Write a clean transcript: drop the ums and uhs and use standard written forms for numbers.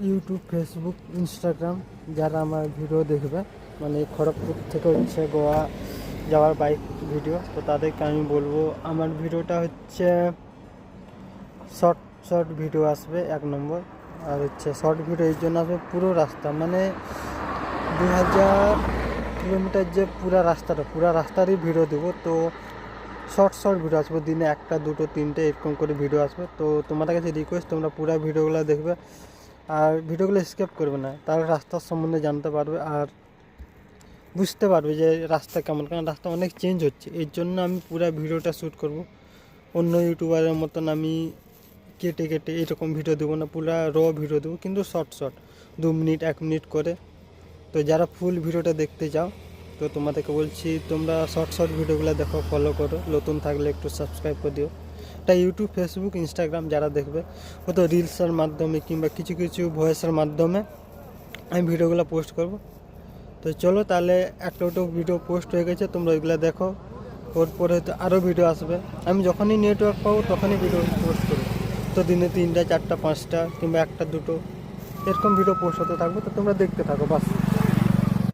YouTube, Facebook, Instagram যারা আমার video দেখবে, মানে খড়গপুর থেকে হচ্ছে গোয়া যাওয়ার বাইক ভিডিও, তো তাদেরকে আমি বলবো আমার ভিডিওটা হচ্ছে শর্ট শর্ট ভিডিও আসবে 1 নম্বর। আর হচ্ছে শর্ট ভিডিও এই জন্য আসবে পুরো রাস্তা, মানে 2000 কিলোমিটার যে পুরো রাস্তারই ভিডিও দেবো। তো শর্ট শর্ট ভিডিও আসবে, দিনে 1টা 2টো 3টে এরকম করে ভিডিও আসবে। তো তোমাদের কাছে রিকোয়েস্ট, তোমরা পুরো ভিডিওগুলো দেখবে আর ভিডিওগুলো স্কিপ করবে না, তাহলে রাস্তার সম্বন্ধে জানতে পারবে আর বুঝতে পারবে যে রাস্তা কেমন, কারণ রাস্তা অনেক চেঞ্জ হচ্ছে। এর জন্য আমি পুরো ভিডিওটা শ্যুট করব। অন্য ইউটিউবারের মতন আমি কেটে কেটে এরকম ভিডিও দেবো না, পুরো ভিডিও দেবো, কিন্তু শর্ট শর্ট 2 মিনিট 1 মিনিট করে। তো যারা ফুল ভিডিওটা দেখতে চাও, তো তোমাদেরকে বলছি তোমরা শর্ট শর্ট ভিডিওগুলো দেখো, ফলো করো, নতুন থাকলে একটু সাবস্ক্রাইব করে দিও। এটা ইউটিউব, ফেসবুক, ইনস্টাগ্রাম যারা দেখবে, হয়তো রিলসের মাধ্যমে কিংবা কিছু কিছু ভয়েসের মাধ্যমে আমি ভিডিওগুলো পোস্ট করব। তো চলো তাহলে একটা ভিডিও পোস্ট হয়ে গেছে, তোমরা ওইগুলো দেখো। ওর পরে হয়তো আরও ভিডিও আসবে, আমি যখনই নেটওয়ার্ক পাবো তখনই ভিডিও পোস্ট করবো। তো দিনে 3টা 4টা 5টা কিংবা 1টা 2টো এরকম ভিডিও পোস্ট হতে থাকবে, তো তোমরা দেখতে থাকো বাস।